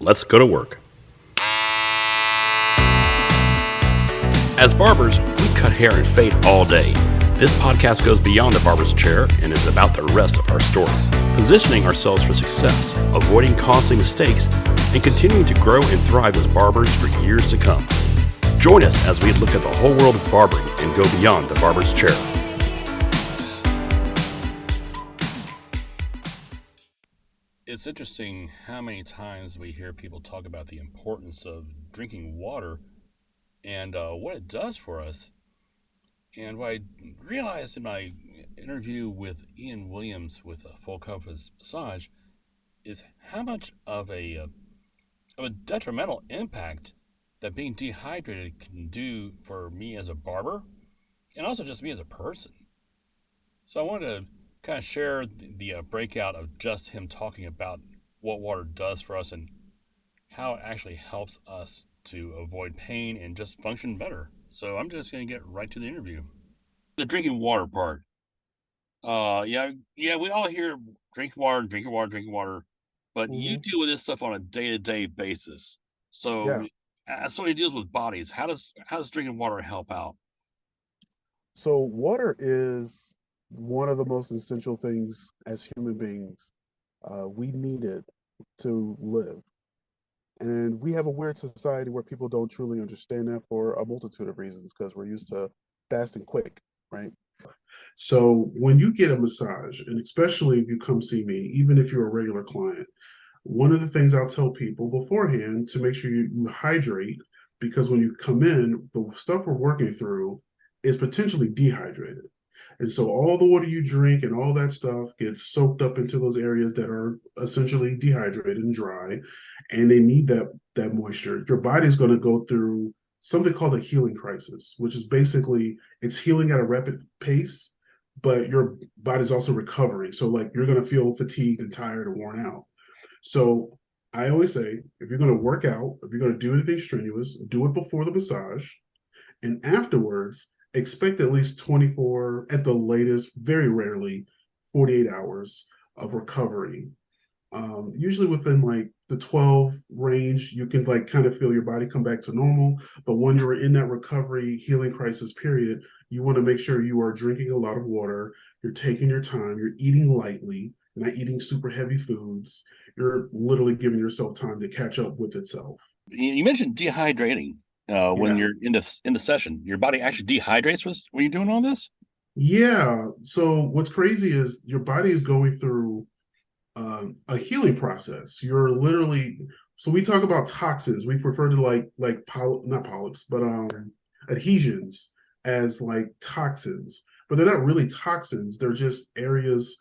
Let's go to work. As barbers, we cut hair and fade all day. This podcast goes beyond the barber's chair and is about the rest of our story, positioning ourselves for success, avoiding costly mistakes, and continuing to grow and thrive as barbers for years to come. Join us as we look at the whole world of barbering and go beyond the barber's chair. It's interesting how many times we hear people talk about the importance of drinking water and what it does for us. And what I realized in my interview with Ian Williams with a full compass massage is how much of a detrimental impact that being dehydrated can do for me as a barber and also just me as a person. So I wanted to kind of share the breakout of just him talking about what water does for us and how it actually helps us to avoid pain and just function better. So I'm just going to get right to the interview. The drinking water part. Yeah, we all hear drinking water, drinking water, drinking water, but you hmm deal with this stuff on a day-to-day basis. So Yeah. as somebody deals with bodies, how does drinking water help out? So water is one of the most essential things as human beings. We need it to live. And we have a weird society where people don't truly understand that for a multitude of reasons because we're used to fast and quick, right? So when you get a massage, and especially if you come see me, even if you're a regular client, one of the things I'll tell people beforehand to make sure you hydrate, because when you come in, the stuff we're working through is potentially dehydrated. And so all the water you drink and all that stuff gets soaked up into those areas that are essentially dehydrated and dry, and they need that moisture. Your body's going to go through something called a healing crisis, which is basically it's healing at a rapid pace, but your body's also recovering. So like you're going to feel fatigued and tired and worn out. So I always say, if you're going to work out, if you're going to do anything strenuous, do it before the massage. And afterwards, expect at least 24, at the latest, very rarely, 48 hours of recovery. Usually within like the 12 range, you can like kind of feel your body come back to normal. But when you're in that recovery healing crisis period, you want to make sure you are drinking a lot of water, you're taking your time, you're eating lightly, not eating super heavy foods. You're literally giving yourself time to catch up with itself. You mentioned dehydrating when Yeah. you're in the session. Your body actually dehydrates when you're doing all this. Yeah. So what's crazy is your body is going through a healing process. You're literally so we talk about toxins. We refer to not polyps, but adhesions as like toxins, but they're not really toxins. They're just areas.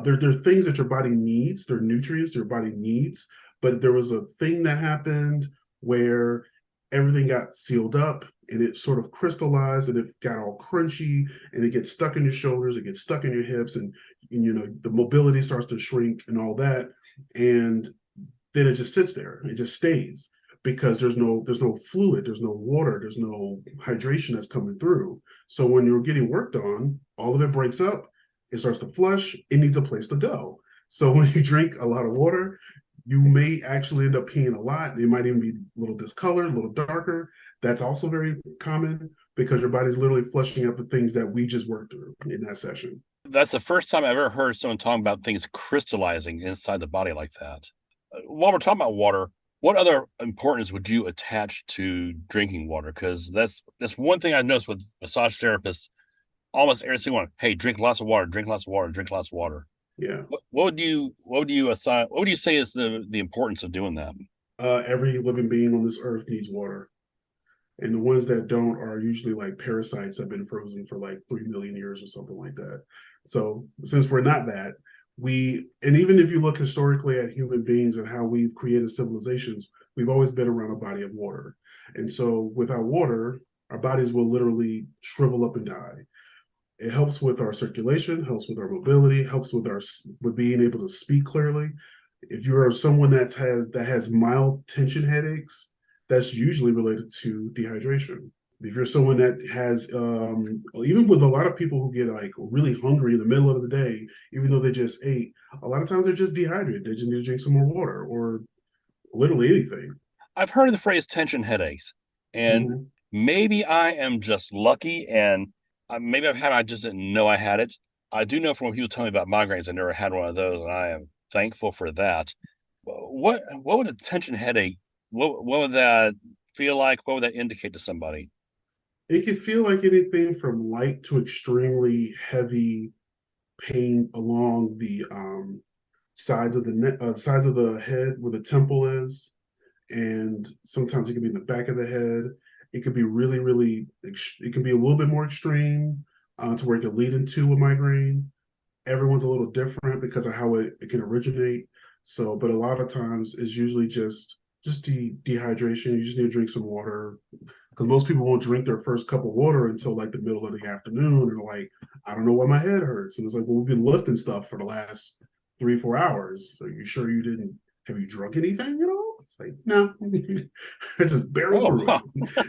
They're things that your body needs. They're nutrients your body needs. But there was a thing that happened where everything got sealed up and it sort of crystallized and it got all crunchy and it gets stuck in your shoulders, it gets stuck in your hips, and you know the mobility starts to shrink and all that, and then it just sits there, it just stays because there's no fluid, there's no water, there's no hydration that's coming through. So when you're getting worked on, all of it breaks up, it starts to flush, it needs a place to go. So when you drink a lot of water, you may actually end up peeing a lot. It might even be a little discolored, a little darker. That's also very common because your body's literally flushing out the things that we just worked through in that session. That's the first time I've ever heard someone talking about things crystallizing inside the body like that. While we're talking about water, what other importance would you attach to drinking water? Because that's one thing I've noticed with massage therapists. Almost every single one, hey, drink lots of water, drink lots of water, drink lots of water. Yeah. What would you say is the importance of doing that? Every living being on this earth needs water. And the ones that don't are usually like parasites that have been frozen for like 3 million years or something like that. So since we're not that, and even if you look historically at human beings and how we've created civilizations, we've always been around a body of water. And so without water, our bodies will literally shrivel up and die. It helps with our circulation, helps with our mobility, helps with being able to speak clearly. If you're someone that has mild tension headaches, that's usually related to dehydration. If you're someone that has, even with a lot of people who get like really hungry in the middle of the day, even though they just ate, a lot of times they're just dehydrated. They just need to drink some more water, or literally anything. I've heard of the phrase tension headaches, and Hmm. maybe I am just lucky, and maybe I've had it, I just didn't know I had it. I do know from when people tell me about migraines, I never had one of those, and I am thankful for that. What would a tension headache? What would that feel like? What would that indicate to somebody? It can feel like anything from light to extremely heavy pain along the sides of the sides of the head where the temple is, and sometimes it can be in the back of the head. It could be really, really. It can be a little bit more extreme to where it can lead into a migraine. Everyone's a little different because of how it can originate. So, but a lot of times it's usually just dehydration. You just need to drink some water, because most people won't drink their first cup of water until like the middle of the afternoon, and they're like, I don't know why my head hurts. And it's like, well, we've been lifting stuff for the last 3 4 hours. Are you sure you didn't? Have you drunk anything? It's like, no, I just barreled Oh, through wow.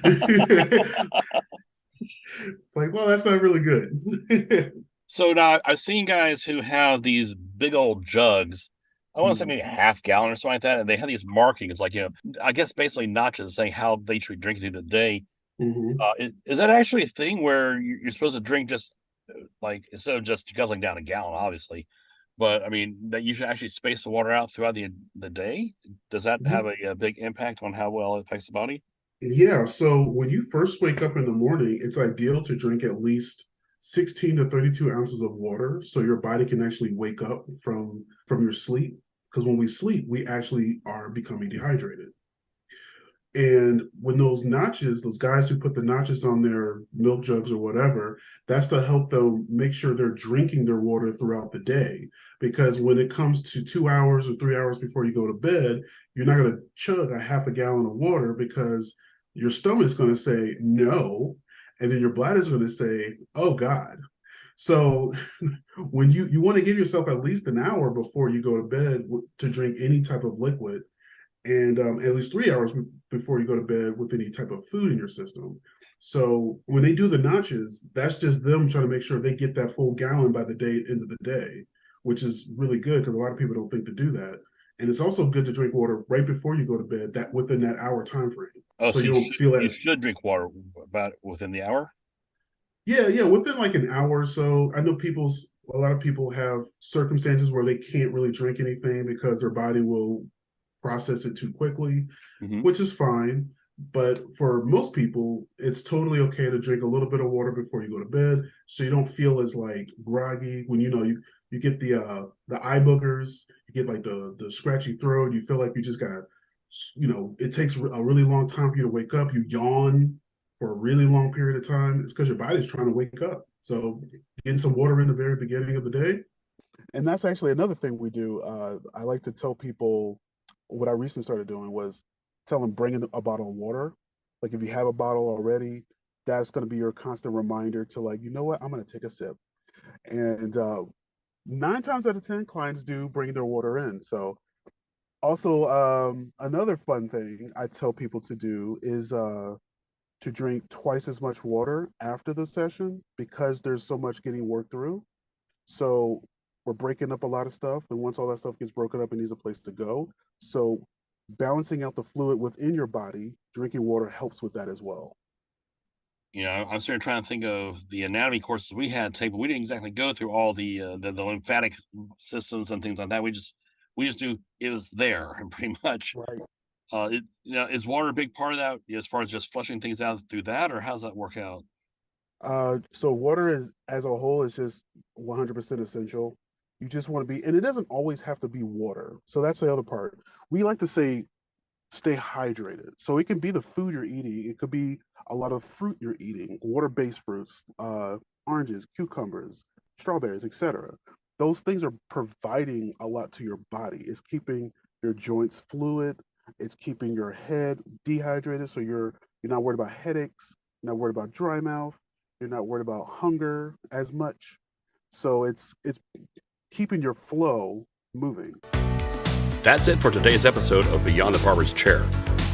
it. It's like, well, that's not really good. So now I've seen guys who have these big old jugs. I want to say Mhm. maybe a half gallon or something like that, and they have these markings, like I guess basically notches saying how they should be drinking through the day. Mhm. Is that actually a thing where you're supposed to drink just like instead of just guzzling down a gallon, obviously, but I mean that you should actually space the water out throughout the day? Does that have a big impact on how well it affects the body? Yeah, so when you first wake up in the morning, it's ideal to drink at least 16 to 32 ounces of water so your body can actually wake up from your sleep. Because when we sleep, we actually are becoming dehydrated. And when those notches, those guys who put the notches on their milk jugs or whatever, that's to help them make sure they're drinking their water throughout the day. Because when it comes to 2 hours or 3 hours before you go to bed, you're not going to chug a half a gallon of water because your stomach's going to say no. And then your bladder's going to say, oh God. So when you want to give yourself at least an hour before you go to bed to drink any type of liquid, and at least 3 hours before you go to bed with any type of food in your system. So when they do the notches, that's just them trying to make sure they get that full gallon by the end of the day, which is really good because a lot of people don't think to do that. And it's also good to drink water right before you go to bed, that within that hour time frame, Oh, so so you don't feel you as should drink water about within the hour. yeah, within like an hour or so. I know a lot of people have circumstances where they can't really drink anything because their body will process it too quickly, Hmm. which is fine. But for most people, it's totally okay to drink a little bit of water before you go to bed, so you don't feel as like groggy when you get the eye boogers, you get like the scratchy throat, you feel like you just got it takes a really long time for you to wake up. You yawn for a really long period of time. It's because your body's trying to wake up. So getting some water in the very beginning of the day. And that's actually another thing we do. I like to tell people what I recently started doing was tell them bring in a bottle of water. Like if you have a bottle already, that's going to be your constant reminder to like, you know what, I'm going to take a sip. And 9 times out of 10, clients do bring their water in. So also another fun thing I tell people to do is to drink twice as much water after the session because there's so much getting worked through. So we're breaking up a lot of stuff, and once all that stuff gets broken up, it needs a place to go. So balancing out the fluid within your body, drinking water helps with that as well. I'm sort of trying to think of the anatomy courses we had taken, but we didn't exactly go through all the lymphatic systems and things like that. We just knew it was there pretty much. Right. Is water a big part of that as far as just flushing things out through that, or how's that work out? So water is as a whole is just 100% essential. You just want to be, and it doesn't always have to be water. So that's the other part. We like to say stay hydrated. So it can be the food you're eating. It could be a lot of fruit you're eating, water-based fruits, oranges, cucumbers, strawberries, etc. Those things are providing a lot to your body. It's keeping your joints fluid. It's keeping your head dehydrated, so you're not worried about headaches. You're not worried about dry mouth. You're not worried about hunger as much. So it's keeping your flow moving. That's it for today's episode of Beyond the Barber's Chair.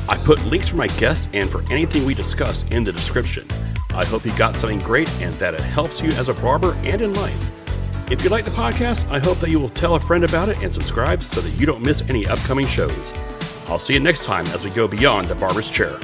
I put links for my guests and for anything we discussed in the description. I hope you got something great and that it helps you as a barber and in life. If you like the podcast, I hope that you will tell a friend about it and subscribe so that you don't miss any upcoming shows. I'll see you next time as we go beyond the barber's chair.